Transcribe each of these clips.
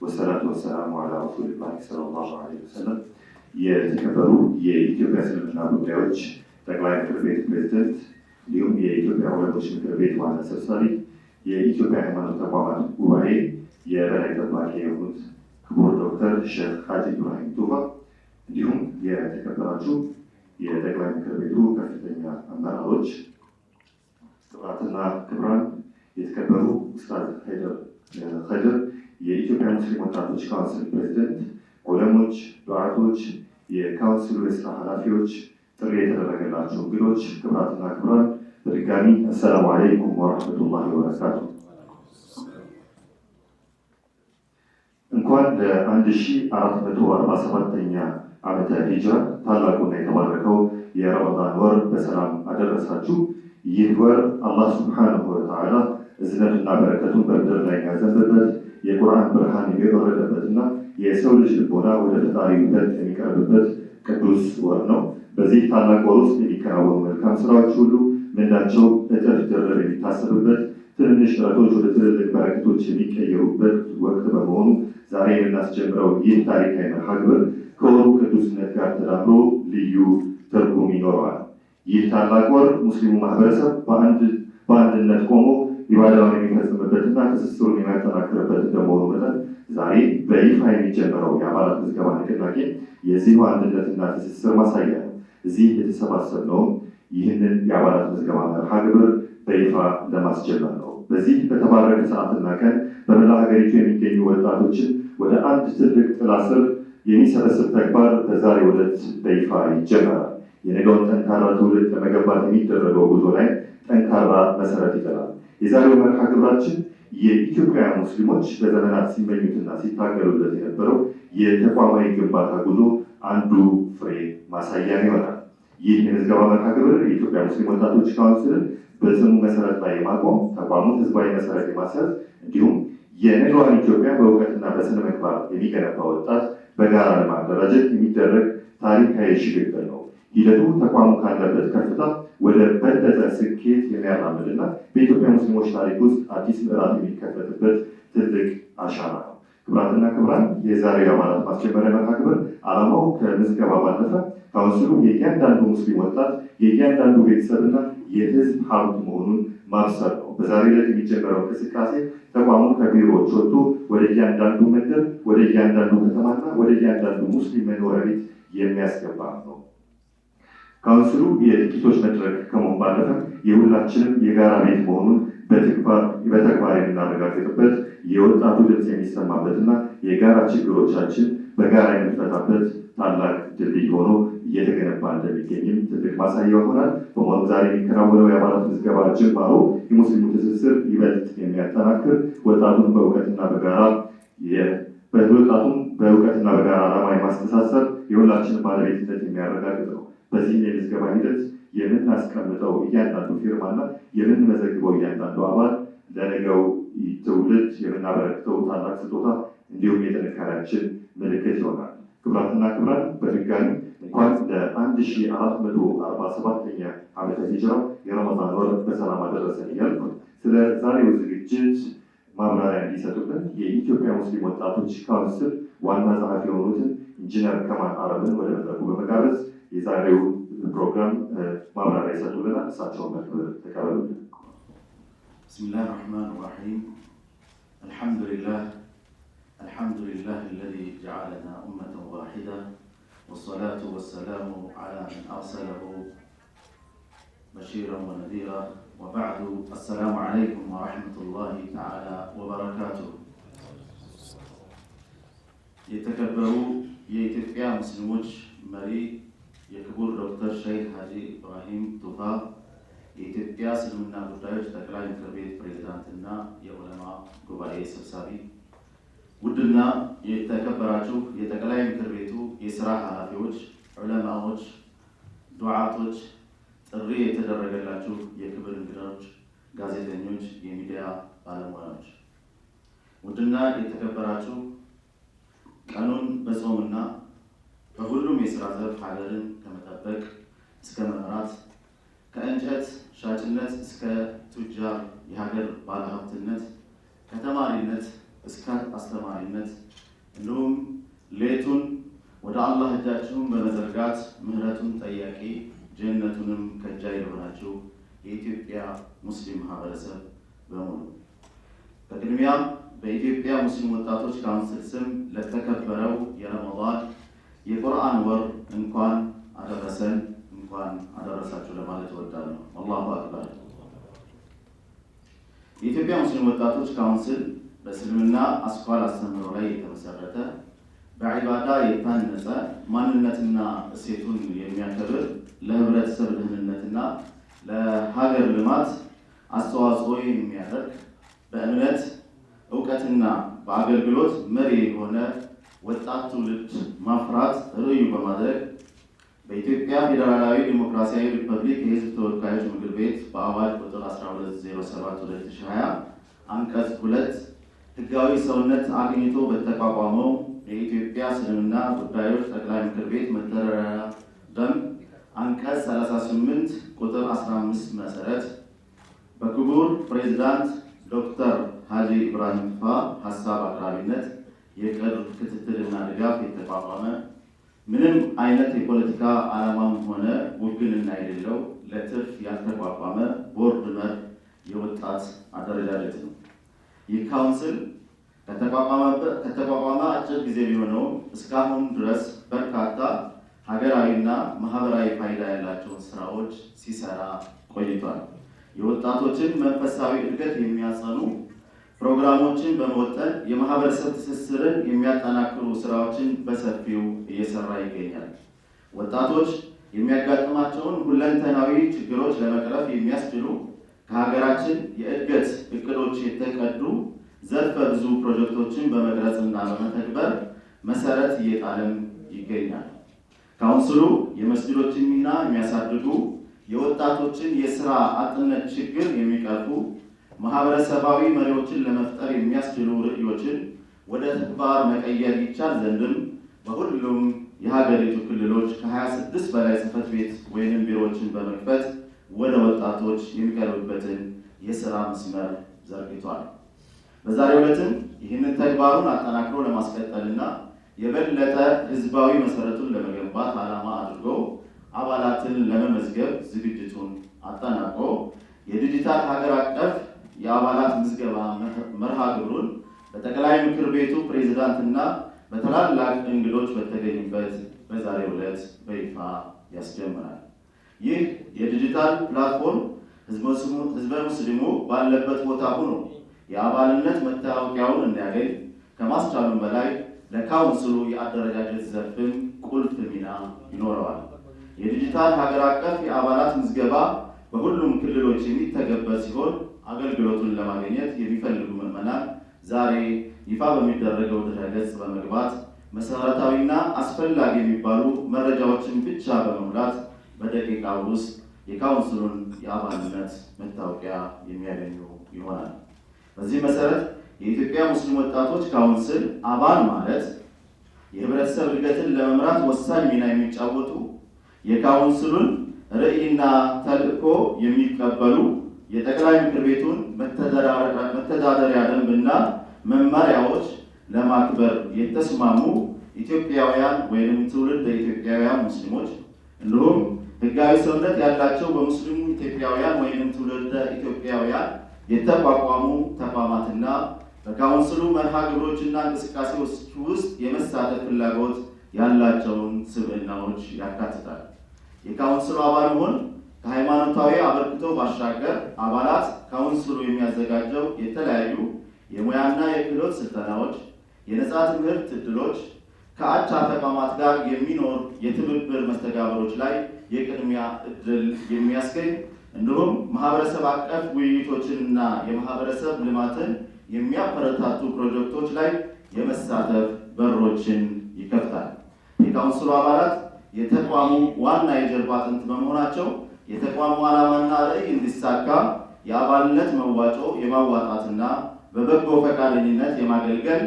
والصلاة والسلام على رسول الله صلى الله عليه وسلم. የተከበሩ የኢትዮጵያ እስልምና ጉዳዮች ጠቅላይ ምክር ቤት ፕሬዝዳንት እንዲሁም የኢትዮጵያ ዑለሞች ምክር ቤት ዋና ሰብሳቢ፣ የኢትዮጵያ ሃይማኖት ተቋማት ጉባኤ የበላይ ጠባቂ የሆኑት ክቡር ዶክተር ሼክ ሀጂ ኢብራሂም ቱፋ፣ እንዲሁም የተከበራችሁ የጠቅላይ ምክር ቤቱ ከፍተኛ አመራሮች፣ ክቡራትና ክቡራን፣ የተከበሩ ኡስታዝ ኸድር የኢትዮጵያ ሙስሊም ወጣቶች ካውንስል ፕሬዝዳንት፣ ዑለሞች፣ ዱዓቶች፣ የካውንስሉ የስራ ኃላፊዎች፣ ጥሪ የተደረገላቸው እንግዶች፣ ክቡራትና ክቡራን በድጋሚ አሰላሙ አለይኩም ወረሕመቱላሂ ወበረካቱ። እንኳን ለ1447ኛ ዓመተ ሂጅራ ታላቁና የተባረከው የረመዳን ወር በሰላም አደረሳችሁ። ይህ ወር አላህ ሱብሓነሁ ወተዓላ እዝነትና በረከቱን በምድር ላይ ያዘንበበት የቁርአን ብርሃን የወረደበትና የሰው ልጅ ልቦና ወደ ፈጣሪው ይበልጥ የሚቀርብበት ቅዱስ ወር ነው። በዚህ ታላቅ ወር ውስጥ የሚከናወኑ መልካም ስራዎች ሁሉ ምንዳቸው እጥፍ ድርብ የሚታሰብበት፣ ትንንሽ ጥረቶች ወደ ትልልቅ በረከቶች የሚቀየሩበት ወቅት በመሆኑ ዛሬ የምናስጀምረው ይህ ታሪካዊ መርሃ ግብር ከወሩ ቅዱስነት ጋር ተዳምሮ ልዩ ትርጉም ይኖረዋል። ይህ ታላቅ ወር ሙስሊሙ ማህበረሰብ በአንድነት ቆሞ ኢባዳውን የሚፈጽምበትና ትስስሩን የሚያጠናክርበት እንደመሆኑ መጠን ዛሬ በይፋ የሚጀምረው የአባላት ምዝገባ ንቅናቄ የዚሁ አንድነትና ትስስር ማሳያ ነው። እዚህ የተሰባሰብነውም ይህንን የአባላት ምዝገባ መርሃ ግብር በይፋ ለማስጀመር ነው። በዚህ በተባረከ ሰዓትና ቀን በመላ ሀገሪቱ የሚገኙ ወጣቶችን ወደ አንድ ትልቅ ጥላ ስር የሚሰበስብ ተግባር በዛሬው ዕለት በይፋ ይጀመራል። የነገውን ጠንካራ ትውልድ ለመገንባት የሚደረገው ጉዞ ላይ ጠንካራ መሰረት ይጥላል። የዛሬው መርሃ ግብራችን የኢትዮጵያ ሙስሊሞች በዘመናት ሲመኙትና ሲታገሉለት የነበረው የተቋማዊ ግንባታ ጉዞ አንዱ ፍሬ ማሳያ ይሆናል። ይህ የምዝገባ መርሃ ግብር የኢትዮጵያ ሙስሊም ወጣቶች ካውንስልን በጽኑ መሰረት ላይ የማቆም ተቋሙን ህዝባዊ መሰረት የማስያዝ እንዲሁም የነገዋን ኢትዮጵያ በእውቀትና በስነ ምግባር የሚገነባ ወጣት በጋራ ለማደራጀት የሚደረግ ታሪካዊ ሽግግር ነው። ሂደቱ ተቋሙ ካለበት ከፍታ ወደ በለጠ ስኬት የሚያራምድና በኢትዮጵያ ሙስሊሞች ታሪክ ውስጥ አዲስ ምዕራፍ የሚከፈትበት ትልቅ አሻራ ነው። ክቡራትና ክቡራን፣ የዛሬው አባላት ማስጀመሪያ መርሃ ግብር ዓላማው ከምዝገባ ባለፈ ካውንስሉ የእያንዳንዱ ሙስሊም ወጣት የእያንዳንዱ ቤተሰብና የህዝብ ሀብት መሆኑን ማብሰር ነው። በዛሬው ዕለት የሚጀመረው እንቅስቃሴ ተቋሙን ከቢሮዎች ወጥቶ ወደ እያንዳንዱ መንደር፣ ወደ እያንዳንዱ ከተማና ወደ እያንዳንዱ ሙስሊም መኖሪያ ቤት የሚያስገባ ነው። ካውንስሉ የጥቂቶች መድረክ ከመሆን ባለፈ የሁላችንም የጋራ ቤት መሆኑን በተግባር የምናረጋግጥበት፣ የወጣቱ ድምፅ የሚሰማበትና የጋራ ችግሮቻችን በጋራ የምንፈታበት ታላቅ ድልድይ ሆኖ እየተገነባ እንደሚገኝም ትልቅ ማሳያ ይሆናል። በመሆኑ ዛሬ የሚከናወነው የአባላት ምዝገባ ጅማሮ የሙስሊሙ ትስስር ይበልጥ የሚያጠናክር፣ ወጣቱን በእውቀትና በጋራ ዓላማ የማስተሳሰር የሁላችንን ባለቤትነት የሚያረጋግጥ ነው። በዚህም የምዝገባ ሂደት የምናስቀምጠው እያንዳንዱ ፊርማና የምንመዘግበው እያንዳንዱ አባል ለነገው ትውልድ የምናበረክተው ታላቅ ስጦታ እንዲሁም የጥንካሬያችን ምልክት ይሆናል። ክቡራትና ክቡራን፣ በድጋሚ እንኳን ለ1447ኛ ዓመተ ሂጅራ የረመዳን ወር በሰላም አደረሰን እያልኩ ስለ ዛሬው ዝግጅት ማብራሪያ እንዲሰጡልን የኢትዮጵያ ሙስሊም ወጣቶች ካውንስል ዋና ጸሐፊ የሆኑትን ኢንጂነር ከማል አረብን ወደ መድረኩ በመጋበዝ የዛሬው ፕሮግራም ማብራሪያ ይሰጡልናል። እሳቸውን በክብር ተቀበሉልን። ብስሚላህ ራህማን ራሒም አልሐምዱሊላህ አለዚ ጀዐለና ኡመተን ዋሒዳ ወሰላቱ ወሰላሙ ዐላ መን አርሰለሁ በሺረን ወነዚራ ወበዕዱ። አሰላሙ ዐለይኩም ወረሕመቱላሂ ተዓላ ወበረካቱሁ። የተከበሩ የኢትዮጵያ ሙስሊሞች መሪ የክቡር ዶክተር ሼክ ሀጂ ኢብራሂም ቱፋ፣ የኢትዮጵያ እስልምና ጉዳዮች ጠቅላይ ምክር ቤት ፕሬዝዳንትና የዑለማ ጉባኤ ሰብሳቢ፣ ውድና የተከበራችሁ የጠቅላይ ምክር ቤቱ የስራ ኃላፊዎች፣ ዑለማዎች፣ ዱዓቶች፣ ጥሪ የተደረገላችሁ የክብር እንግዶች፣ ጋዜጠኞች፣ የሚዲያ ባለሙያዎች፣ ውድና የተከበራችሁ ቀኑን በጾምና በሁሉም የስራ ዘርፍ ሀገርን ከመጠበቅ እስከ መምራት ከእንጨት ሻጭነት እስከ ቱጃር የሀገር ባለሀብትነት፣ ከተማሪነት እስከ አስተማሪነት እንዲሁም ሌቱን ወደ አላህ እጃችሁን በመዘርጋት ምህረቱን ጠያቂ ጀነቱንም ከጃይ የሆናችሁ የኢትዮጵያ ሙስሊም ማህበረሰብ በሙሉ በቅድሚያም በኢትዮጵያ ሙስሊም ወጣቶች ካውንስል ስም ለተከበረው የረመዳን የቁርአን ወር እንኳን አደረሰን እንኳን አደረሳችሁ ለማለት እወዳለሁ። አላሁ አክበር። የኢትዮጵያ ሙስሊም ወጣቶች ካውንስል በእስልምና አስኳል አስተምህሮ ላይ የተመሰረተ በዒባዳ የታነጸ ማንነትና እሴቱን የሚያከብር ለህብረተሰብ ደህንነትና ለሀገር ልማት አስተዋጽኦ የሚያደርግ በእምነት እውቀትና በአገልግሎት መሪ የሆነ ወጣት ትውልድ ማፍራት ርዕዩ በማድረግ በኢትዮጵያ ፌዴራላዊ ዲሞክራሲያዊ ሪፐብሊክ የህዝብ ተወካዮች ምክር ቤት በአዋጅ ቁጥር 1207/2020 አንቀጽ 2 ህጋዊ ሰውነት አግኝቶ በተቋቋመው የኢትዮጵያ እስልምና ጉዳዮች ጠቅላይ ምክር ቤት መተዳደሪያ ደንብ አንቀጽ 38 ቁጥር 15 መሰረት በክቡር ፕሬዝዳንት ዶክተር ሀጂ ኢብራሂም ቱፋ ሀሳብ አቅራቢነት የቅርብ ክትትልና ድጋፍ የተቋቋመ ምንም አይነት የፖለቲካ ዓላማም ሆነ ውግንና የሌለው ለትርፍ ያልተቋቋመ ቦርድ መር የወጣት አደረጃጀት ነው። ይህ ካውንስል ከተቋቋመ አጭር ጊዜ ቢሆነውም እስካሁን ድረስ በርካታ ሀገራዊና ማህበራዊ ፋይዳ ያላቸውን ስራዎች ሲሰራ ቆይቷል። የወጣቶችን መንፈሳዊ እድገት የሚያጸኑ ፕሮግራሞችን በመወጠን የማህበረሰብ ትስስርን የሚያጠናክሩ ስራዎችን በሰፊው እየሰራ ይገኛል። ወጣቶች የሚያጋጥማቸውን ሁለንተናዊ ችግሮች ለመቅረፍ የሚያስችሉ ከሀገራችን የእድገት እቅዶች የተቀዱ ዘርፈ ብዙ ፕሮጀክቶችን በመቅረጽና በመተግበር መሰረት እየጣለም ይገኛል። ካውንስሉ የመስጊዶችን ሚና የሚያሳድጉ፣ የወጣቶችን የስራ አጥነት ችግር የሚቀርፉ፣ ማህበረሰባዊ መሪዎችን ለመፍጠር የሚያስችሉ ርዕዮችን ወደ ተግባር መቀየር ይቻል ዘንድም በሁሉም የሀገሪቱ ክልሎች ከ26 በላይ ጽህፈት ቤት ወይም ቢሮዎችን በመክፈት ወደ ወጣቶች የሚቀርብበትን የስራ መስመር ዘርግቷል። በዛሬው ዕለትም ይህንን ተግባሩን አጠናክሮ ለማስቀጠልና የበለጠ ህዝባዊ መሰረቱን ለመገንባት ዓላማ አድርጎ አባላትን ለመመዝገብ ዝግጅቱን አጠናቆ የዲጂታል ሀገር አቀፍ የአባላት ምዝገባ መርሃ ግብሩን በጠቅላይ ምክር ቤቱ ፕሬዝዳንትና በታላላቅ እንግዶች በተገኙበት በዛሬው ዕለት በይፋ ያስጀምራል። ይህ የዲጂታል ፕላትፎርም ህዝበ ሙስሊሙ ባለበት ቦታ ሆኖ የአባልነት መታወቂያውን እንዲያገኝ ከማስቻሉም በላይ ለካውንስሉ የአደረጃጀት ዘርፍም ቁልፍ ሚና ይኖረዋል። የዲጂታል ሀገር አቀፍ የአባላት ምዝገባ በሁሉም ክልሎች የሚተገበር ሲሆን አገልግሎቱን ለማግኘት የሚፈልጉ ምዕመናን ዛሬ ይፋ በሚደረገው ድረገጽ በመግባት መሰረታዊና አስፈላጊ የሚባሉ መረጃዎችን ብቻ በመሙላት በደቂቃ ውስጥ የካውንስሉን የአባልነት መታወቂያ የሚያገኙ ይሆናል። በዚህ መሰረት የኢትዮጵያ ሙስሊም ወጣቶች ካውንስል አባል ማለት የህብረተሰብ እድገትን ለመምራት ወሳኝ ሚና የሚጫወቱ የካውንስሉን ርዕይና ተልዕኮ የሚቀበሉ የጠቅላይ ምክር ቤቱን መተዳደሪያ ደንብና መመሪያዎች ለማክበር የተስማሙ ኢትዮጵያውያን ወይም ትውልደ ኢትዮጵያውያን ሙስሊሞች እንዲሁም ህጋዊ ሰውነት ያላቸው በሙስሊሙ ኢትዮጵያውያን ወይም ትውልደ ኢትዮጵያውያን የተቋቋሙ ተቋማትና በካውንስሉ መርሃ ግብሮችና እንቅስቃሴዎች ውስጥ የመሳተፍ ፍላጎት ያላቸውን ስብዕናዎች ያካትታል። የካውንስሉ አባል መሆን ከሃይማኖታዊ አበርክቶ ባሻገር አባላት ካውንስሉ የሚያዘጋጀው የተለያዩ የሙያና የክህሎት ስልጠናዎች፣ የነጻ ትምህርት ዕድሎች፣ ከአቻ ተቋማት ጋር የሚኖር የትብብር መስተጋብሮች ላይ የቅድሚያ ዕድል የሚያስገኝ እንዲሁም ማህበረሰብ አቀፍ ውይይቶችንና የማህበረሰብ ልማትን የሚያበረታቱ ፕሮጀክቶች ላይ የመሳተፍ በሮችን ይከፍታል። የካውንስሉ አባላት የተቋሙ ዋና የጀርባ አጥንት በመሆናቸው የተቋሙ ዓላማና ራዕይ እንዲሳካ የአባልነት መዋጮ የማዋጣትና በበጎ ፈቃደኝነት የማገልገል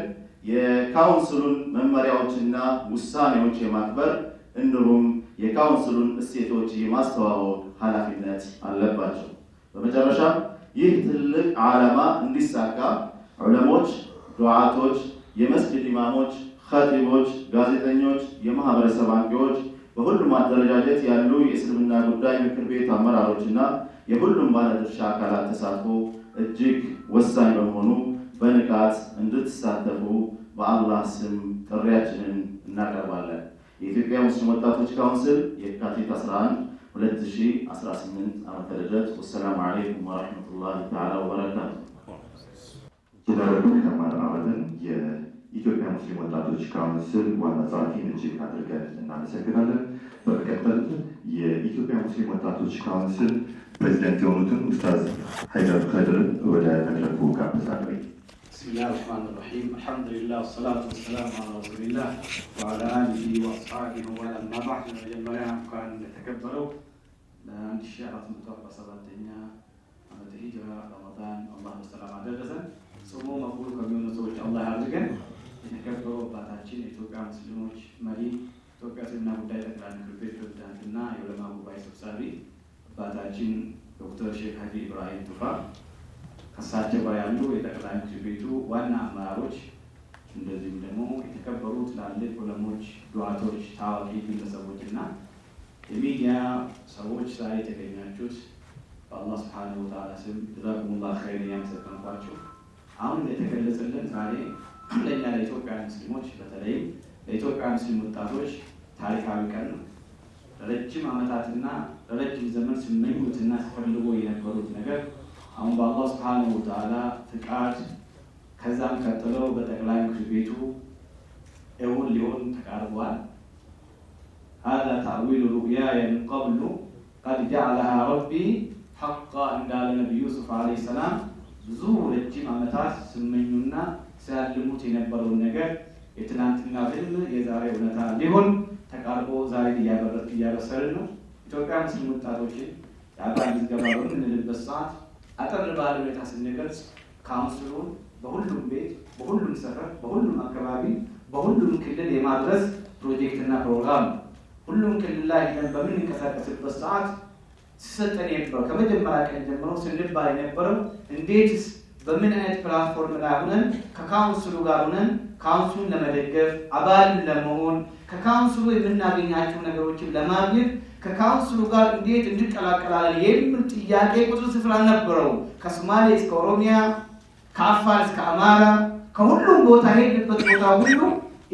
የካውንስሉን መመሪያዎችና ውሳኔዎች የማክበር እንዲሁም የካውንስሉን እሴቶች የማስተዋወቅ ኃላፊነት አለባቸው። በመጨረሻ ይህ ትልቅ ዓላማ እንዲሳካ ዑለሞች፣ ዱዓቶች፣ የመስጊድ ኢማሞች፣ ኸጢቦች፣ ጋዜጠኞች፣ የማህበረሰብ አንቂዎች፣ በሁሉም አደረጃጀት ያሉ የእስልምና ጉዳይ ምክር ቤት አመራሮችና የሁሉም ባለድርሻ አካላት ተሳትፎ እጅግ ወሳኝ በመሆኑ በንቃት እንድትሳተፉ በአላህ ስም ጥሪያችንን እናቀርባለን። የኢትዮጵያ ሙስሊም ወጣቶች ካውንስል የካቲት 11 2018 ዓመተ ልደት። ወሰላሙ አለይኩም ወራህመቱላሂ ተዓላ ወበረካቱ። ጀነራል ከማል አበትን የኢትዮጵያ ሙስሊም ወጣቶች ካውንስል ዋና ጸሐፊን እጅግ አድርገን እናመሰግናለን። በመቀጠል የኢትዮጵያ ሙስሊም ወጣቶች ካውንስል ፕሬዚደንት የሆኑትን ኡስታዝ ሀይደር ከድርን ወደ መድረኩ ጋብዛለሁ። ብስሚላህ ራህማን ራሂም አልሐምዱሊላህ ወሰላቱ ወሰላሙ ዐላ ረሱሊላህ ወዐላ አሊሂ ወአስሐቢሂ ወመን አማ በዕድ። መጀመሪያ እንኳን ለተከበረው ለ1447ኛ ዓመተ ሂጅራ ረመዳን አላህ በሰላም አደረሰን። ጾሙ መቅቡል ከሚሆኑ ሰዎች አላህ ያድርገን። የተከበሩ አባታችን የኢትዮጵያ ሙስሊሞች መሪ፣ ኢትዮጵያ እስልምና ጉዳይ ጠቅላይ ምክር ቤት ፕሬዝዳንትና የዑለማ ጉባኤ ሰብሳቢ አባታችን ዶክተር ሼክ ሀጂ ኢብራሂም ቱፋ፣ ከሳቸው ጋር ያሉ የጠቅላይ ምክር ቤቱ ዋና አመራሮች፣ እንደዚሁም ደግሞ የተከበሩ ትላልቅ ዑለሞች፣ ዱዓቶች፣ ታዋቂ ግለሰቦች እና የሚዲያ ሰዎች ዛሬ የተገኛችሁት በአላህ ስብሐነሁ ወተዓላ ስም ጀዛኩሙላህ ኸይር ያመሰግናችሁ። አሁን እንደተገለጸልን ዛሬ ለእኛ ለኢትዮጵያ ሙስሊሞች በተለይም ለኢትዮጵያ ሙስሊም ወጣቶች ታሪካዊ ቀን ነው። ለረጅም ዓመታትና ለረጅም ዘመን ሲመኙትና ሲፈልጉ የነበሩት ነገር አሁን በአላህ ስብሐነሁ ወተዓላ ፍቃድ ከዛም ቀጥለው በጠቅላይ ምክር ቤቱ እውን ሊሆን ተቃርቧል። هذا تأويل رؤياي من قبل قد جعلها ربي حقا እንዳለ ነብዩ ዩሱፍ አለይሂ ሰላም ብዙ ረጅም ዓመታት ሲመኙና ሲያልሙት የነበረውን ነገር የትናንትና ህልም የዛሬ እውነታ ሊሆን ተቃርቦ ዛሬ እያበሰርን ነው። ኢትዮጵያ ሙስሊም ወጣቶችን የአባል ምዝገባ በምንልበት ሰዓት አጠር ባለ ሁኔታ ስንገልጽ ካውንስሉን በሁሉም ቤት፣ በሁሉም ሰፈር፣ በሁሉም አካባቢ፣ በሁሉም ክልል የማድረስ ፕሮጀክትና ፕሮግራም ነው። ሁሉም ክልል ላይ ሄደን በምንንቀሳቀስበት ሰዓት ሲሰጠን የነበረው ከመጀመሪያ ቀን ጀምሮ ስንባል የነበረው እንዴትስ በምን አይነት ፕላትፎርም ላይ ሆነን ከካውንስሉ ጋር ሆነን ካውንስሉን ለመደገፍ አባልን ለመሆን ከካውንስሉ የምናገኛቸው ነገሮችን ለማግኘት ከካውንስሉ ጋር እንዴት እንድቀላቀላለን የሚል ጥያቄ ቁጥር ስፍር አልነበረውም። ከሶማሌ እስከ ኦሮሚያ፣ ከአፋር እስከ አማራ፣ ከሁሉም ቦታ ሄድንበት ቦታ ሁሉ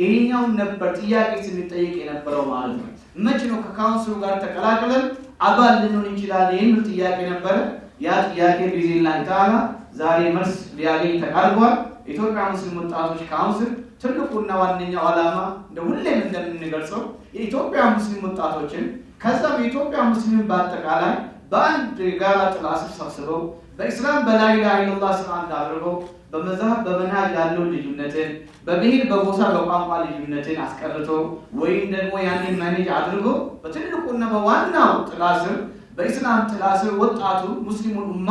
ይሄኛውን ነበር ጥያቄ ስንጠይቅ የነበረው ማለት ነው። መቼ ነው ከካውንስሉ ጋር ተቀላቅለን አባል ልንሆን እንችላለን የሚል ጥያቄ ነበረ። ያ ጥያቄ ቢኢዝኒላህ ተዓላ ዛሬ መልስ ሊያገኝ ተቃርቧል። የኢትዮጵያ ሙስሊም ወጣቶች ካውንስል ትልቁና ዋነኛው ዓላማ እንደ ሁሌም እንደምንገልጸው የኢትዮጵያ ሙስሊም ወጣቶችን ከዛም የኢትዮጵያ ሙስሊም በአጠቃላይ በአንድ ጋራ ጥላ ስር ሰብስበው በኢስላም በላ ኢላሃ ኢለላህ ስራ አድርገው በመዛህብ በመናጅ ያለው ልዩነትን በብሔር በጎሳ በቋንቋ ልዩነትን አስቀርቶ ወይም ደግሞ ያንን ማኔጅ አድርጎ በትልቁና በዋናው ጥላ ስር በኢስላም ጥላ ስር ወጣቱ ሙስሊሙን ኡማ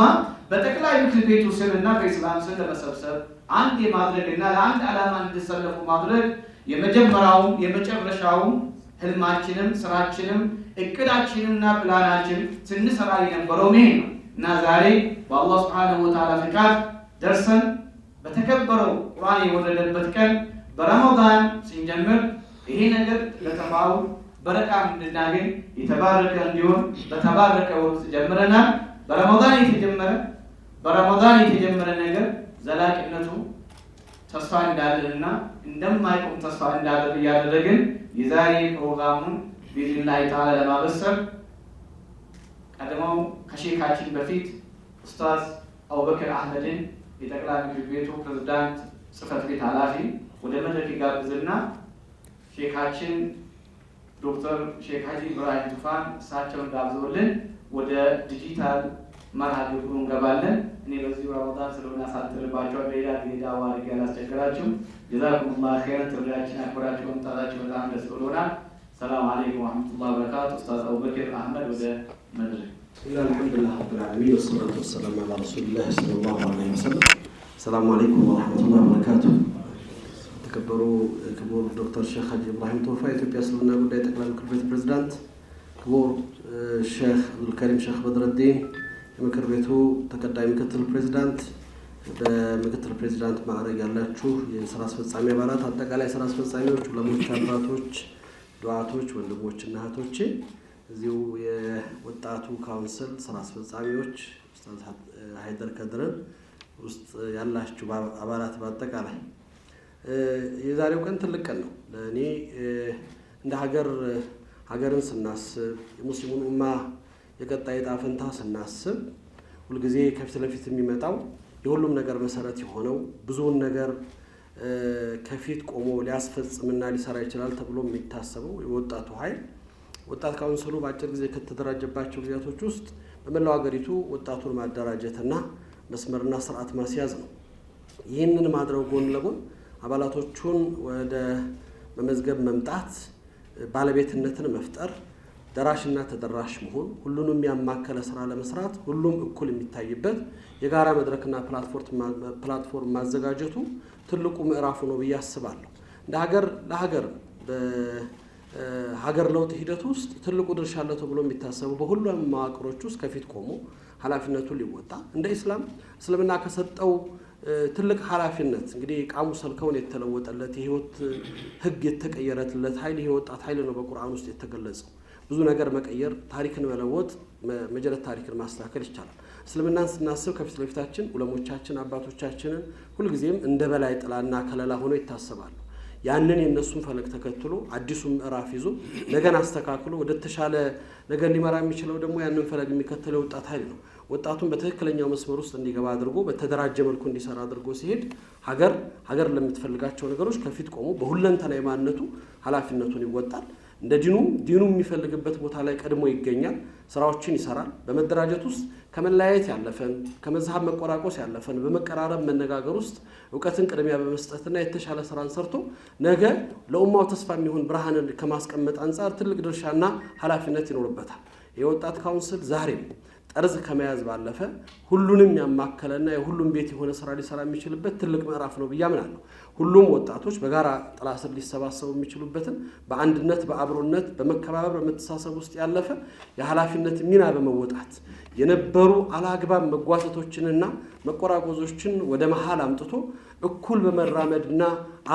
በጠቅላይ ምክር ቤቱ ስርና በኢስላም ስር ለመሰብሰብ አንድ የማድረግና ለአንድ ዓላማ እንዲሰለፉ ማድረግ የመጀመሪያውም የመጨረሻውም ህልማችንም ስራችንም እቅዳችንና ፕላናችን ስንሰራ የነበረው ይሄ ነው እና ዛሬ በአላህ ሱብሓነሁ ወተዓላ ፍቃድ ደርሰን በተከበረው ቁርአን የወረደበት ቀን በረመዳን ስንጀምር ይሄ ነገር ለተባው በረካ እንድናገኝ የተባረከ እንዲሆን በተባረከ ወቅት ጀምረናል። በረመዳን የተጀመረ ነገር ዘላቂነቱ ተስፋ እንዳለንና እንደማይቆም ተስፋ እንዳለን እያደረግን የዛሬ ፕሮግራሙን ቢኢዝኒላህ ተዓላ ለማበሰር ቀድመው ከሼካችን በፊት ኡስታዝ አቡበከር አህመድን የጠቅላይ ምክር ቤቱ ፕሬዝዳንት ጽህፈት ቤት ኃላፊ ወደ መድረክ ጋብዝና ሼካችን ዶክተር ሼክ ሀጂ ኢብራሂም ቱፋን እሳቸውን ጋብዘውልን ወደ ዲጂታል መርሃ ግብሩ እንገባለን። እኔ በዚህ ረመዳን ስለሆነ አሳጥርባቸው ሌላ ጊዜ አዋርግ ያላስቸግራችሁ ጀዛኩሙላህ ኸይረን። ጥሪያችን አክብራችሁ መምጣታችሁ በጣም ደስ ብሎናል። ሰላም አለይኩም ወራህመቱላሂ ወበረካቱ። ኡስታዝ አቡበከር አህመድ ወደ መድረክ። አልሐምዱሊላህ ረብል ዓለሚን ወሰላቱ ወሰላሙ ዐላ ረሱሊላህ ሰለላሁ ዐለይሂ ወሰለም። ሰላም አለይኩም ወራህመቱላሂ ወበረካቱ። የተከበሩ ክቡር ዶክተር ሼክ ሀጂ ኢብራሂም ቶፋ የኢትዮጵያ እስልምና ጉዳይ ጠቅላይ ምክር ቤት ፕሬዝዳንት፣ ክቡር ሼክ አብዱልከሪም ሼክ በድረዲን የምክር ቤቱ ተቀዳሚ ምክትል ፕሬዝዳንት፣ በምክትል ፕሬዝዳንት ማዕረግ ያላችሁ የስራ አስፈጻሚ አባላት፣ አጠቃላይ ስራ አስፈጻሚዎች፣ ዑለሞች፣ አባቶች፣ ዱዓቶች፣ ወንድሞችና እህቶቼ፣ እዚሁ የወጣቱ ካውንስል ስራ አስፈጻሚዎች፣ ኡስታዝ ሃይደር ከድርን ውስጥ ያላችሁ አባላት በአጠቃላይ የዛሬው ቀን ትልቅ ቀን ነው ለእኔ። እንደ ሀገርን ስናስብ የሙስሊሙን ኡማ የቀጣይ ዕጣ ፈንታ ስናስብ ሁልጊዜ ከፊት ለፊት የሚመጣው የሁሉም ነገር መሰረት የሆነው ብዙውን ነገር ከፊት ቆሞ ሊያስፈጽምና ሊሰራ ይችላል ተብሎ የሚታሰበው የወጣቱ ኃይል ወጣት ካውንስሉ በአጭር ጊዜ ከተደራጀባቸው ጊዜያቶች ውስጥ በመላው ሀገሪቱ ወጣቱን ማደራጀትና መስመርና ስርዓት ማስያዝ ነው። ይህንን ማድረግ ጎን ለጎን አባላቶቹን ወደ መመዝገብ መምጣት፣ ባለቤትነትን መፍጠር፣ ደራሽና ተደራሽ መሆን፣ ሁሉንም ያማከለ ስራ ለመስራት ሁሉም እኩል የሚታይበት የጋራ መድረክና ፕላትፎርም ማዘጋጀቱ ትልቁ ምዕራፉ ነው ብዬ አስባለሁ። እንደ ለሀገር በሀገር ለውጥ ሂደት ውስጥ ትልቁ ድርሻ አለው ተብሎ የሚታሰበው በሁሉም መዋቅሮች ውስጥ ከፊት ቆሞ ኃላፊነቱን ሊወጣ እንደ እስልምና ከሰጠው ትልቅ ኃላፊነት እንግዲህ ቃሙሰል ከውን የተለወጠለት የህይወት ህግ የተቀየረለት ኃይል የወጣት ኃይል ነው በቁርአን ውስጥ የተገለጸው። ብዙ ነገር መቀየር፣ ታሪክን መለወጥ፣ መጀረት ታሪክን ማስተካከል ይቻላል። እስልምናን ስናስብ ከፊት ለፊታችን ዑለሞቻችን አባቶቻችንን ሁልጊዜም እንደ በላይ ጥላና ከለላ ሆኖ ይታሰባሉ። ያንን የነሱን ፈለግ ተከትሎ አዲሱን ምዕራፍ ይዞ ነገን አስተካክሎ ወደ ተሻለ ነገር ሊመራ የሚችለው ደግሞ ያንን ፈለግ የሚከተለው ወጣት ኃይል ነው። ወጣቱን በትክክለኛው መስመር ውስጥ እንዲገባ አድርጎ በተደራጀ መልኩ እንዲሰራ አድርጎ ሲሄድ ሀገር ለምትፈልጋቸው ነገሮች ከፊት ቆሞ በሁለንተናዊ ማንነቱ ኃላፊነቱን ይወጣል። እንደ ዲኑ የሚፈልግበት ቦታ ላይ ቀድሞ ይገኛል። ስራዎችን ይሰራል። በመደራጀት ውስጥ ከመለያየት ያለፈን ከመዝሃብ መቆራቆስ ያለፈን በመቀራረብ መነጋገር ውስጥ እውቀትን ቅድሚያ በመስጠትና የተሻለ ስራን ሰርቶ ነገ ለኡማው ተስፋ የሚሆን ብርሃንን ከማስቀመጥ አንጻር ትልቅ ድርሻና ኃላፊነት ይኖርበታል። የወጣት ካውንስል ዛሬም ጠርዝ ከመያዝ ባለፈ ሁሉንም ያማከለና የሁሉም ቤት የሆነ ስራ ሊሰራ የሚችልበት ትልቅ ምዕራፍ ነው ብዬ አምናለሁ። ሁሉም ወጣቶች በጋራ ጥላ ስር ሊሰባሰቡ የሚችሉበትን በአንድነት በአብሮነት በመከባበር በመተሳሰብ ውስጥ ያለፈ የኃላፊነት ሚና በመወጣት የነበሩ አላግባብ መጓተቶችንና መቆራቆዞችን ወደ መሃል አምጥቶ እኩል በመራመድና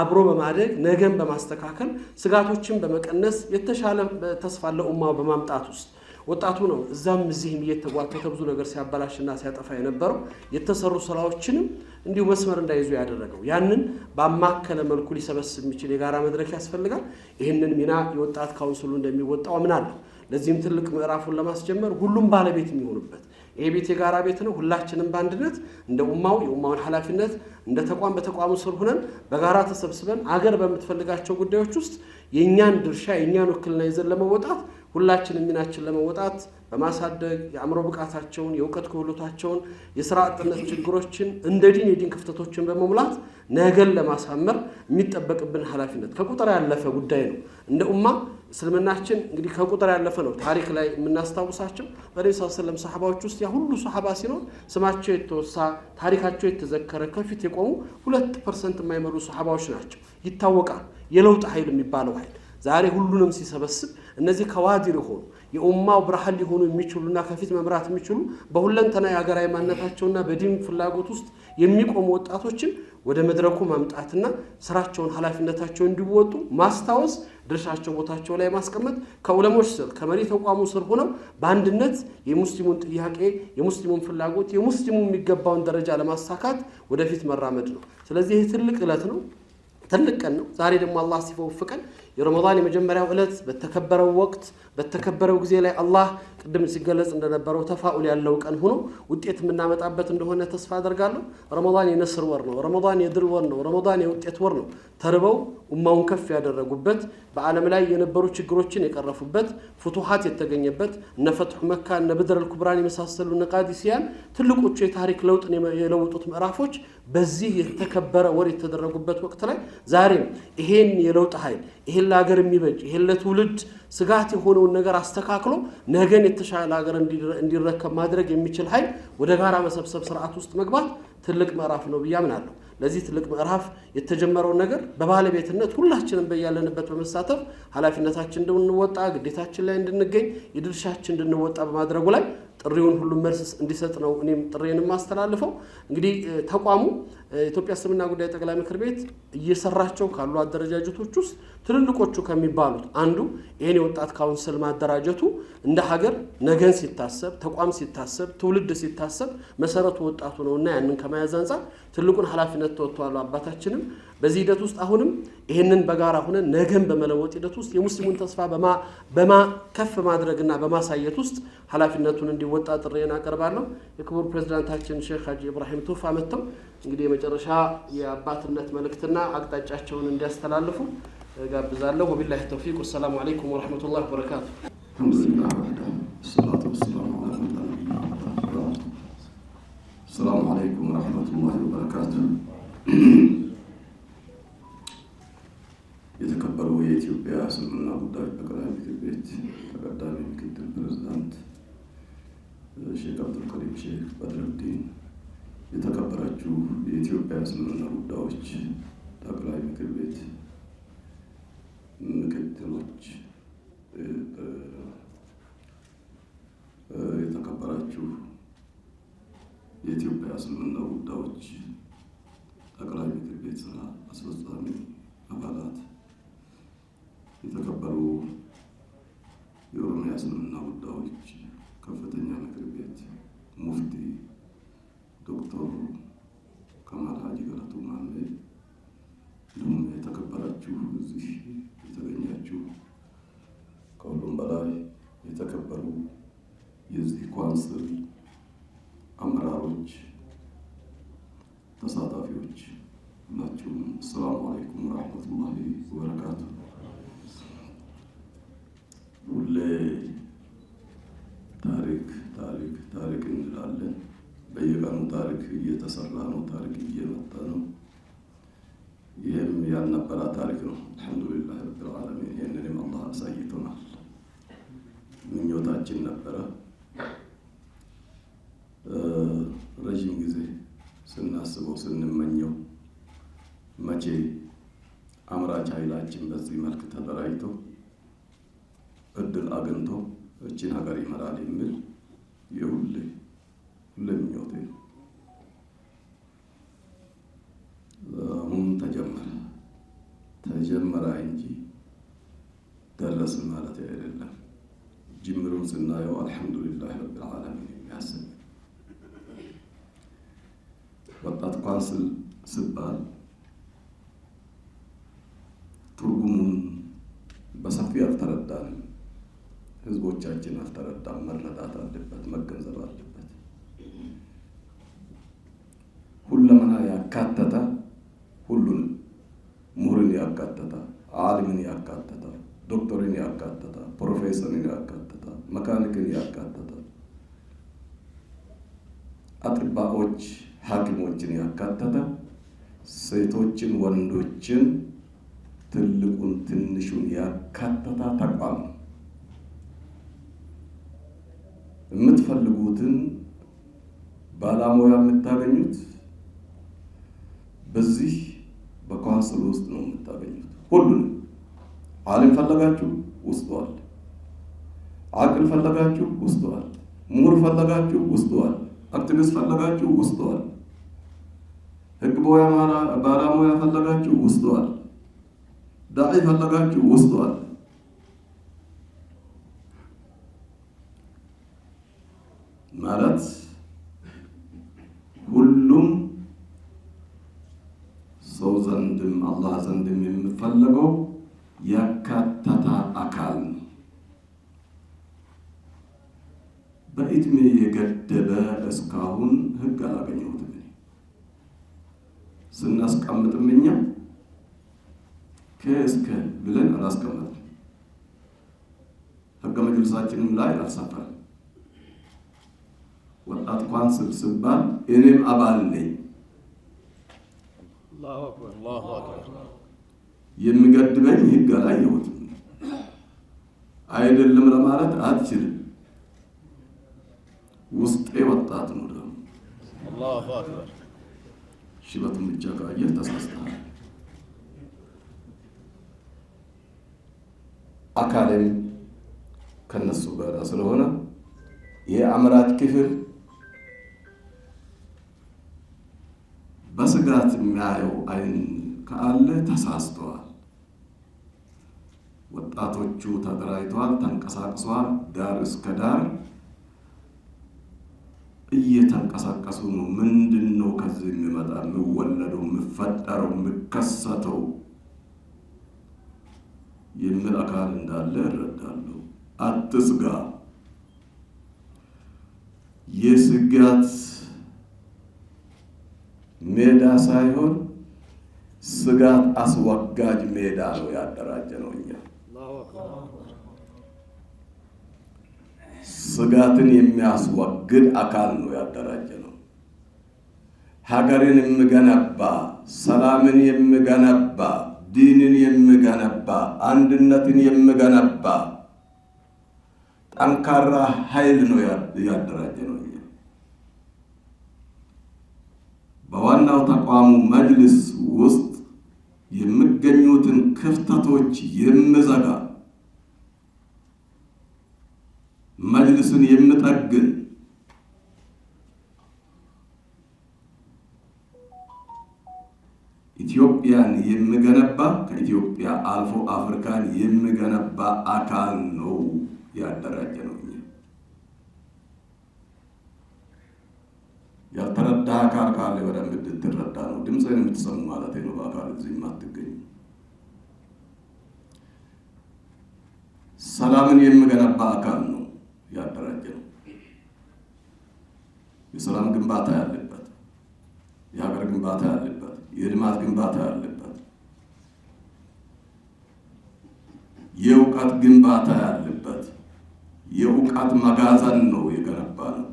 አብሮ በማደግ ነገን በማስተካከል ስጋቶችን በመቀነስ የተሻለ ተስፋ ለኡማው በማምጣት ውስጥ ወጣቱ ነው እዛም እዚህም እየተጓተተ ብዙ ነገር ሲያበላሽና ሲያጠፋ የነበረው የተሰሩ ስራዎችንም እንዲሁ መስመር እንዳይዙ ያደረገው። ያንን ባማከለ መልኩ ሊሰበስብ የሚችል የጋራ መድረክ ያስፈልጋል። ይህንን ሚና የወጣት ካውንስሉ እንደሚወጣው አምናለሁ። ለዚህም ትልቅ ምዕራፉን ለማስጀመር ሁሉም ባለቤት የሚሆኑበት ይሄ ቤት የጋራ ቤት ነው። ሁላችንም በአንድነት እንደ የኡማውን ኃላፊነት እንደ ተቋም በተቋሙ ስር ሆነን በጋራ ተሰብስበን አገር በምትፈልጋቸው ጉዳዮች ውስጥ የእኛን ድርሻ የእኛን ውክልና ይዘን ለመወጣት ሁላችንም ሚናችን ለመወጣት በማሳደግ የአእምሮ ብቃታቸውን የእውቀት ክህሎታቸውን የስራ አጥነት ችግሮችን እንደ የዲን ክፍተቶችን በመሙላት ነገን ለማሳመር የሚጠበቅብን ኃላፊነት ከቁጥር ያለፈ ጉዳይ ነው። እንደ ኡማ እስልምናችን እንግዲህ ከቁጥር ያለፈ ነው። ታሪክ ላይ የምናስታውሳቸው በነብዩ ሰለላሁ ዐለይሂ ወሰለም ሰሃባዎች ውስጥ ያ ሁሉ ሰሃባ ሲኖር ስማቸው የተወሳ ታሪካቸው የተዘከረ ከፊት የቆሙ 2% የማይመሩ ሰሃባዎች ናቸው። ይታወቃል። የለውጥ ኃይል የሚባለው ኃይል ዛሬ ሁሉንም ሲሰበስብ እነዚህ ከዋዲር የሆኑ የኡማው ብርሃን ሊሆኑ የሚችሉና ከፊት መምራት የሚችሉ በሁለንተና የሀገራዊ ማንነታቸውና በዲን ፍላጎት ውስጥ የሚቆሙ ወጣቶችን ወደ መድረኩ ማምጣትና ስራቸውን ኃላፊነታቸውን እንዲወጡ ማስታወስ፣ ድርሻቸው ቦታቸው ላይ ማስቀመጥ፣ ከዑለሞች ስር ከመሪ ተቋሙ ስር ሆነው በአንድነት የሙስሊሙን ጥያቄ የሙስሊሙን ፍላጎት የሙስሊሙ የሚገባውን ደረጃ ለማሳካት ወደፊት መራመድ ነው። ስለዚህ ይህ ትልቅ ዕለት ነው። ትልቅ ቀን ነው። ዛሬ ደግሞ አላህ ሲወፍቀን የረመዳን የመጀመሪያው ዕለት በተከበረው ወቅት በተከበረው ጊዜ ላይ አላህ ቅድም ሲገለጽ እንደነበረው ተፋኡል ያለው ቀን ሆኖ ውጤት የምናመጣበት እንደሆነ ተስፋ አደርጋለሁ። ረመዳን የነስር ወር ነው። ረመዳን የድል ወር ነው። ረመዳን የውጤት ወር ነው። ተርበው ኡማውን ከፍ ያደረጉበት በዓለም ላይ የነበሩ ችግሮችን የቀረፉበት ፍቱሃት የተገኘበት እነ ፈትሑ መካ እነ በድር አልኩብራን የመሳሰሉ እነ ቃዲሲያን ትልቆቹ የታሪክ ለውጥን የለውጡት ምዕራፎች በዚህ የተከበረ ወር የተደረጉበት ወቅት ላይ ዛሬም ይሄን የለውጥ ኃይል ይሄን ለሀገር የሚበጅ ይሄን ለትውልድ ስጋት የሆነውን ነገር አስተካክሎ ነገን የተሻለ ሀገር እንዲረከብ ማድረግ የሚችል ኃይል ወደ ጋራ መሰብሰብ ስርዓት ውስጥ መግባት ትልቅ ምዕራፍ ነው ብዬ አምናለሁ። ለዚህ ትልቅ ምዕራፍ የተጀመረው ነገር በባለቤትነት ሁላችንም በያለንበት በመሳተፍ ኃላፊነታችን እንድንወጣ ግዴታችን ላይ እንድንገኝ የድርሻችን እንድንወጣ በማድረጉ ላይ ጥሪውን ሁሉ መልስ እንዲሰጥ ነው እኔም ጥሬንም ማስተላልፈው። እንግዲህ ተቋሙ ኢትዮጵያ እስልምና ጉዳይ ጠቅላይ ምክር ቤት እየሰራቸው ካሉ አደረጃጀቶች ውስጥ ትልልቆቹ ከሚባሉት አንዱ ይሄን የወጣት ካውንስል ማደራጀቱ እንደ ሀገር ነገን ሲታሰብ ተቋም ሲታሰብ ትውልድ ሲታሰብ መሰረቱ ወጣቱ ነውና ያንን ከመያዝ አንፃር ትልቁን ኃላፊነት ተወጥቷል አባታችንም። በዚህ ሂደት ውስጥ አሁንም ይሄንን በጋራ ሆነን ነገን በመለወጥ ሂደት ውስጥ የሙስሊሙን ተስፋ በማከፍ ማድረግና በማሳየት ውስጥ ኃላፊነቱን እንዲወጣ ጥሪዬን አቀርባለሁ። የክቡር ፕሬዝዳንታችን ሼክ ሀጂ ኢብራሂም ቱፋ መጥተው እንግዲህ የመጨረሻ የአባትነት መልእክትና አቅጣጫቸውን እንዲያስተላልፉ ጋብዛለሁ። ወቢላሂ ተውፊቅ። ወሰላሙ አለይኩም ወራህመቱላሂ ወበረካቱ። አልሐምዱሊላህ ወሰላቱ ወሰላሙ ሰላሙ አለይኩም ወራህመቱላሂ ወበረካቱ። የተከበሩ የኢትዮጵያ እስልምና ጉዳዮች ጠቅላይ ምክር ቤት ተቀዳሚ ምክትል ፕሬዝዳንት ሼክ አብዱልከሪም ሼክ በድረዲን፣ የተከበራችሁ የኢትዮጵያ እስልምና ጉዳዮች ጠቅላይ ምክር ቤት ምክትሎች፣ የተከበራችሁ የኢትዮጵያ እስልምና ጉዳዮች ጠቅላይ ምክር ቤት ስራ አስፈጻሚ አባላት፣ የተከበሩ የኦሮሚያ እስልምና ጉዳዮች ከፍተኛ ምክር ቤት ሙፍቲ ዶክተር ከማል ሀጂ ገለቱ ማሜ፣ እንዲሁም የተከበራችሁ እዚህ የተገኛችሁ ከሁሉም በላይ የተከበሩ የዚህ ካውንስል አመራሮች፣ ተሳታፊዎች ሁላችሁም አሰላሙ አለይኩም ወራህመቱላሂ ወበረካቱ። ሁሌ ታሪክ እንላለን። በየቀኑ ታሪክ እየተሰራ ነው፣ ታሪክ እየመጣ ነው። ይህም ያልነበረ ታሪክ ነው። አልሐምዱሊላህ ረቢል ዓለሚን። ይህንንም አላህ አሳይቶናል። ምኞታችን ነበረ። ረዥም ጊዜ ስናስበው ስንመኘው መቼ አምራች ኃይላችን በዚህ መልክ ተደራጅቶ እድል አግኝቶ እችን ሀገር ይመራል የሚል የሁሌ ምኞቴ ነው። አሁን ተጀመረ እንጂ ደረስን ማለት አይደለም። ጅምሩን ስናየው አልሐምዱሊላህ ረቢል ዓለሚን የሚያሰኝ ወጣት ካውንስል ሲባል ትርጉሙን በሰፊ አልተረዳንም። ህዝቦቻችን አልተረዳም። መረዳት አለበት፣ መገንዘብ አለበት። ሁለመና ያካተተ፣ ሁሉንም ምሁርን ያካተተ፣ ዓሊምን ያካተተ፣ ዶክተርን ያካተተ፣ ፕሮፌሰርን ያካተተ፣ መካኒክን ያካተተ፣ አጥባዎች ሐኪሞችን ያካተተ፣ ሴቶችን፣ ወንዶችን፣ ትልቁን ትንሹን ያካተተ ተቋም ነው። የምትፈልጉትን ባለሙያ የምታገኙት በዚህ በካውንስል ውስጥ ነው የምታገኙት። ሁሉንም ዓሊም ፈለጋችሁ ውስጡ አለ፣ አቅል ፈለጋችሁ ውስጡ አለ፣ ምሁር ፈለጋችሁ ውስጡ አለ፣ አክቲቪስት ፈለጋችሁ ውስጡ አለ፣ ህግ ባለሙያ ፈለጋችሁ ውስጡ አለ፣ ዳዒ ፈለጋችሁ ውስጡ አለ። ማለት ሁሉም ሰው ዘንድም አላህ ዘንድም የሚፈለገው ያካተተ አካል ነው። በእድሜ የገደበ እስካሁን ህግ አላገኘሁትም። ስናስቀምጥም እኛ ከእስከ ብለን አላስቀምጥም። ህገ መጅልሳችንም ላይ አልሰፈረም። ወጣት ካውንስል ሲባል እኔም አባል ነኝ። አላሁ አክበር። የሚገድበኝ ህግ አላየሁትም። አይደለም ለማለት አትችልም። ውስጤ ወጣት ነው። ደግሞ አላሁ አክበር። ሽበቱን ብቻ ካየህ ተሳስተሃል። አካልም ከነሱ ጋር ስለሆነ የአምራች ክፍል በስጋት የሚያየው አይን ካለ ተሳስተዋል። ወጣቶቹ ተደራጅተዋል፣ ተንቀሳቅሰዋል። ዳር እስከ ዳር እየተንቀሳቀሱ ነው። ምንድነው ከዚህ የሚመጣ የሚወለደው የሚፈጠረው የሚከሰተው የሚል አካል እንዳለ እረዳለሁ። አትስጋ። የስጋት ሜዳ ሳይሆን ስጋት አስወጋጅ ሜዳ ነው ያደራጀ ነው። እኛ ስጋትን የሚያስወግድ አካል ነው ያደራጀ ነው። ሀገርን የሚገነባ፣ ሰላምን የሚገነባ፣ ዲንን የሚገነባ፣ አንድነትን የሚገነባ ጠንካራ ኃይል ነው ያደራጀ ነው። በዋናው ተቋሙ መጅልስ ውስጥ የሚገኙትን ክፍተቶች የሚዘጋ፣ መጅልስን የሚጠግን፣ ኢትዮጵያን የሚገነባ፣ ከኢትዮጵያ አልፎ አፍሪካን የሚገነባ አካል ነው ያደራጀ ነው። ያልተረዳ አካል ካለ በደንብ እንድትረዳ ነው። ድምፅን የምትሰሙ ማለት ነው። በአካል እዚህ የማትገኙ ሰላምን የሚገነባ አካል ነው ያደራጀ ነው። የሰላም ግንባታ ያለበት፣ የሀገር ግንባታ ያለበት፣ የልማት ግንባታ ያለበት፣ የእውቀት ግንባታ ያለበት የእውቀት መጋዘን ነው የገነባ ነው።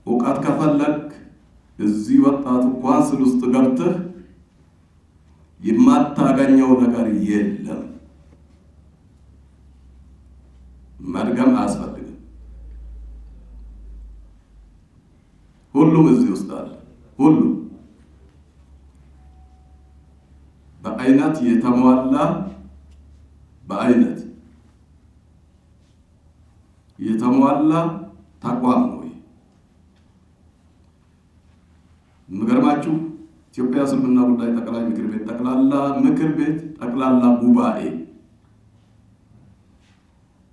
እውቀት ከፈለግ እዚህ ወጣቱ ኳንስል ውስጥ ገብተህ የማታገኘው ነገር የለም። መድገም አያስፈልግም። ሁሉም እዚህ ውስጥ አለ። ሁሉም በአይነት የተሟላ በአይነት የተሟላ ተቋም ነው። ምገርማችሁ ኢትዮጵያ እስልምና ጉዳይ ጠቅላይ ምክር ቤት ጠቅላላ ጉባኤ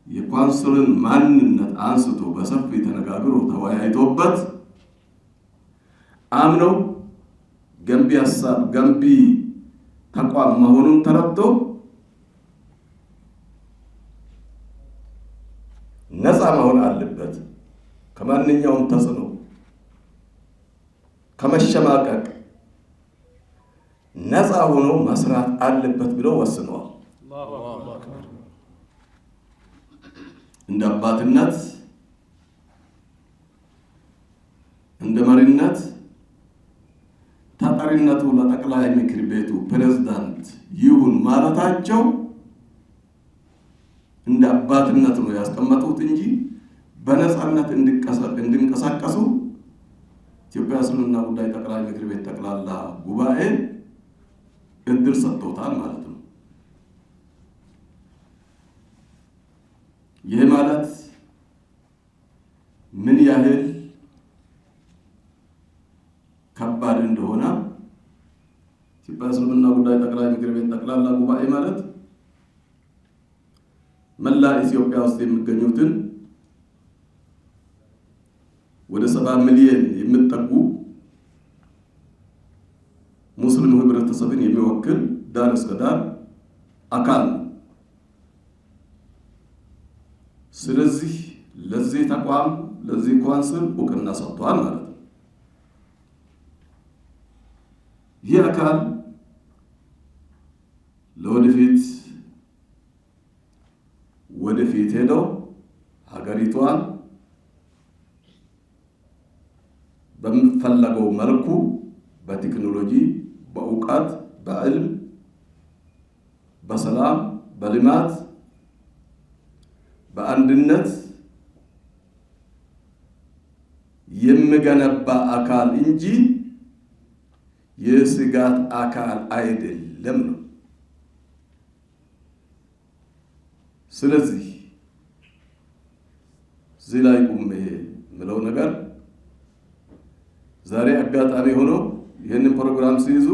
የኳንስልን ማንነት አንስቶ በሰፊ ተነጋግሮ ተወያይቶበት አምነው ገንቢ ሀሳብ ገንቢ ተቋም መሆኑን ተረድቶ ነፃ መሆን አለበት ከማንኛውም ተጽዕኖ ከመሸማቀቅ ነፃ ሆኖ መስራት አለበት ብለው ወስነዋል። እንደ አባትነት እንደ መሪነት ተጠሪነቱ ለጠቅላይ ምክር ቤቱ ፕሬዝዳንት ይሁን ማለታቸው እንደ አባትነት ነው ያስቀመጡት እንጂ በነፃነት እንዲንቀሳቀሱ ኢትዮጵያ እስልምና ጉዳይ ጠቅላይ ምክር ቤት ጠቅላላ ጉባኤ እድል ሰጥቶታል ማለት ነው። ይህ ማለት ምን ያህል ከባድ እንደሆነ ኢትዮጵያ እስልምና ጉዳይ ጠቅላይ ምክር ቤት ጠቅላላ ጉባኤ ማለት መላ ኢትዮጵያ ውስጥ የሚገኙትን ወደ 7 ሚሊዮን የሚጠጉ ሙስሊም ህብረተሰብን የሚወክል ዳር እስከ ዳር አካል ነው። ስለዚህ ለዚህ ተቋም ለዚህ ካውንስል እውቅና ሰጥቷል ማለት ነው። ይህ አካል ወደፊት ሄደው ሀገሪቷን በሚፈለገው መልኩ በቴክኖሎጂ፣ በእውቀት፣ በዕልም፣ በሰላም፣ በልማት፣ በአንድነት የሚገነባ አካል እንጂ የስጋት አካል አይደለም ነው። ስለዚህ እዚህ ላይ ቁሜ የምለው ነገር ዛሬ አጋጣሚ ሆኖ ይህንን ፕሮግራም ሲይዙ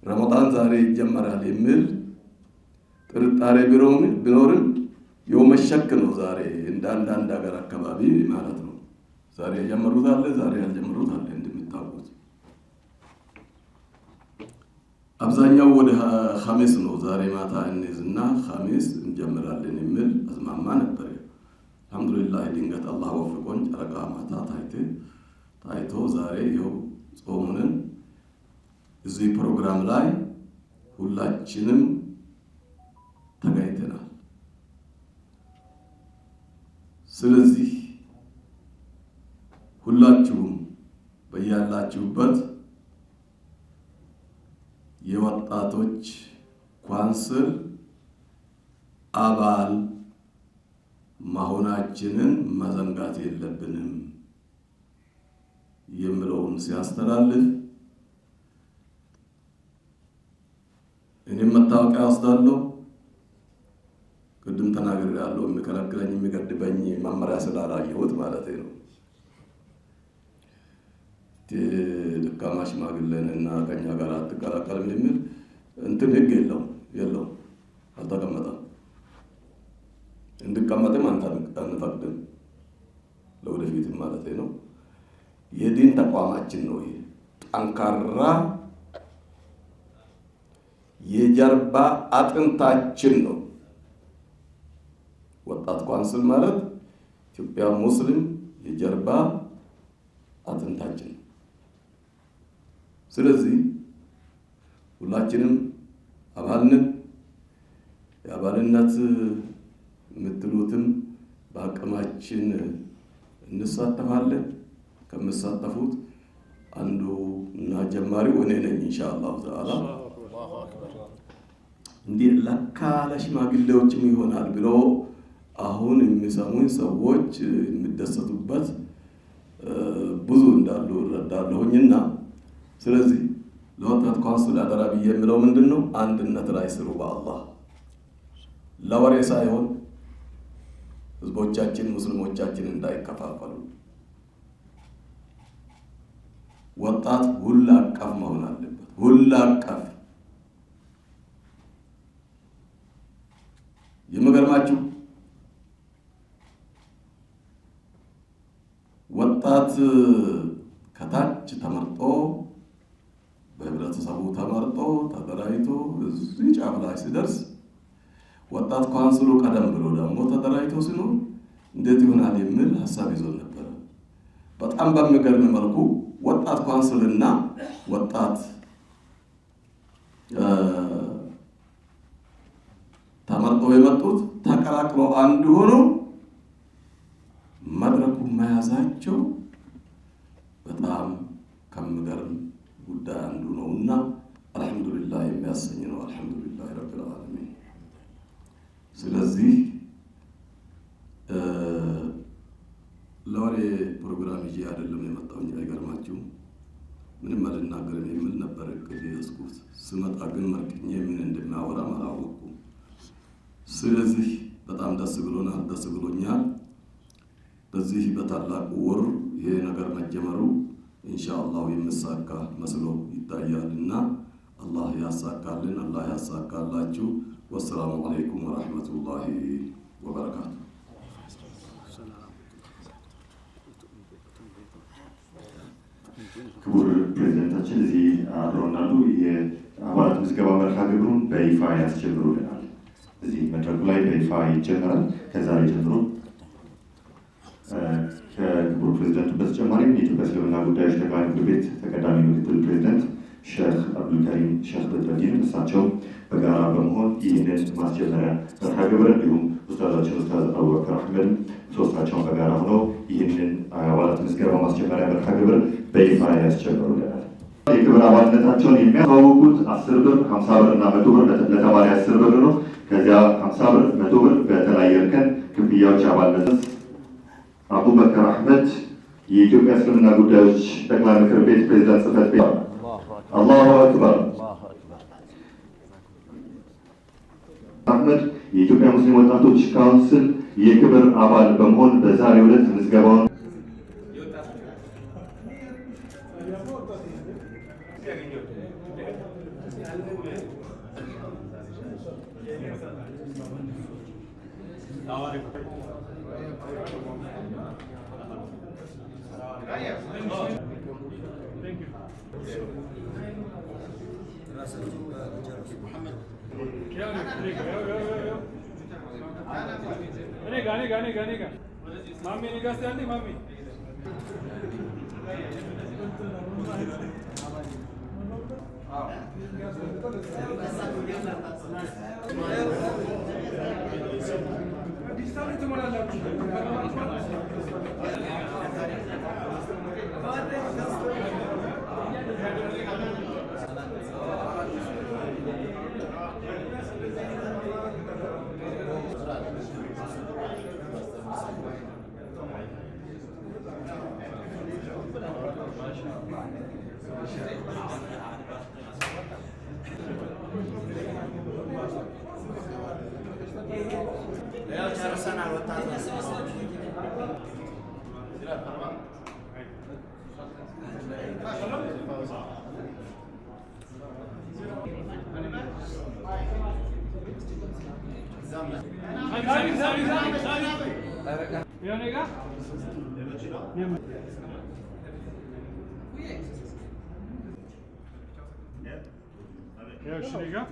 ረመዳን ዛሬ ይጀመራል የሚል ጥርጣሬ ቢኖርም የመሸክ ነው። ዛሬ እንደ አንዳንድ ሀገር አካባቢ ማለት ነው። ዛሬ የጀመሩት አለ፣ ዛሬ ያልጀመሩት አለ። እንደምታውቁት አብዛኛው ወደ ኸሚስ ነው ዛሬ ማታ እንይዝና ኸሚስ እንጀምራለን የሚል አዝማማ ነበር። አልሐምዱሊላህ ድንገት አላህ ወፍቆን ጨረቃ ማታ ታይቶ ዛሬ ይኸው ጾሙንን እዚህ ፕሮግራም ላይ ሁላችንም ተገኝተናል። ስለዚህ ሁላችሁም በያላችሁበት የወጣቶች ካውንስል አባል መሆናችንን መዘንጋት የለብንም የሚለውን ሲያስተላልፍ እኔም መታወቂያ ወስዳለሁ። ቅድም ተናግሬያለሁ። የሚከለክለኝ የሚገድበኝ መመሪያ ስላላየሁት ማለት ነው። ደካማ ሽማግሌን እና ከኛ ጋር አትቀላቀልም የሚል እንትን ህግ የለውም፣ አልተቀመጠም። እንድቀመጥም አንፈቅድም፣ ለወደፊትም ማለት ነው። የዲን ተቋማችን ነው። ይሄ ጠንካራ የጀርባ አጥንታችን ነው። ወጣት ካውንስል ማለት ኢትዮጵያ ሙስሊም የጀርባ አጥንታችን ነው። ስለዚህ ሁላችንም አባልነት የአባልነት የምትሉትም በአቅማችን እንሳተፋለን። ከምሳተፉት አንዱ እና ጀማሪው እኔ ነኝ ኢንሻአላህ ተዓላ። እንዲህ ለካ ለሽማግሌዎችም ይሆናል ብሎ አሁን የሚሰሙኝ ሰዎች የሚደሰቱበት ብዙ እንዳሉ እረዳለሁኝና ስለዚህ ለወጣት ካውንስል አደራ ብዬ የምለው ምንድን ነው? አንድነት ላይ ስሩ በአላህ ለወሬ ሳይሆን ህዝቦቻችን ሙስሊሞቻችን እንዳይከፋፈሉ። ወጣት ሁሉ አቀፍ መሆን አለበት። ሁሉ አቀፍ የሚገርማችሁ ወጣት ከታች ተመርጦ በህብረተሰቡ ተመርጦ ተደራጅቶ እዚህ ጫፍ ላይ ሲደርስ ወጣት ካውንስሉ ቀደም ብሎ ደግሞ ተደራጅቶ ሲኖር እንዴት ይሆናል የሚል ሀሳብ ይዞ ነበር። በጣም በሚገርም መልኩ ወጣት ካውንስልና ወጣት ተመርጦ የመጡት ተቀላቅሎ አንድ ሆኖ መድረኩን መያዛቸው በጣም ከሚገርም ጉዳይ አንዱ ነውና አልሐምዱሊላህ የሚያሰኝ ነው። አልሐምዱሊላህ ረብል ዓለሚን። ስለዚህ ለወሬ ፕሮግራም ይዤ አይደለም የመጣሁኝ። አይገርማችሁም? ምንም አልናገርም የሚል ነበር እቅድ ያስኩት። ስመጣ ግን መርቅኜ ምን እንደማወራ አላወቅኩም። ስለዚህ በጣም ደስ ብሎኛል። በዚህ በታላቁ ወር ይሄ ነገር መጀመሩ ኢንሻአላህ የሚሳካ መስሎ ይታያልና አላህ ያሳካልን፣ አላህ ያሳካላችሁ። ወሰላሙ አለይኩም ወራህመቱላሂ ወበረካቱ። ክቡር ፕሬዚደንታችን እዚህ አብረውናሉ። የአባላት ምዝገባ መርሃ ግብሩን በይፋ ያስጀምሩልናል። እዚህ መድረኩ ላይ በይፋ ይጀምራል። ከዛሬ ጀምሮ ከክቡር ፕሬዚደንቱ በተጨማሪም የኢትዮጵያ እስልምና ጉዳዮች ጠቅላይ ምክር ቤት ተቀዳሚ ምክትል ፕሬዚደንት ሼክ አብዱልከሪም ሼክ በድረዲን እሳቸው በጋራ በመሆን ይህንን ማስጀመሪያ መርሃ ግብር እንዲሁም ኡስታዛችን ኡስታዝ አቡበከር አህመድ ሶስታቸውን በጋራ ሆነው ይህንን አባላት ምዝገባ ማስጀመሪያ መርሃ ግብር በይፋ ያስጀምሩልናል። የክብር አባልነታቸውን የሚያስተዋውቁት 10 ብር፣ 50 ብር እና 100 ብር ለተማሪ 10 ብር ነው። ከዚያ 50 ብር፣ 100 ብር በተለያየ እርከን ክፍያዎች አባልነት አቡበከር አህመድ የኢትዮጵያ እስልምና ጉዳዮች ጠቅላይ ምክር ቤት ፕሬዝዳንት ጽሕፈት ቤት አላሁ አክበር አህመድ የኢትዮጵያ ሙስሊም ወጣቶች ካውንስል የክብር አባል በመሆን በዛሬው ዕለት ምዝገባውን Mami ni gas ni mami. Ya şuraya gel.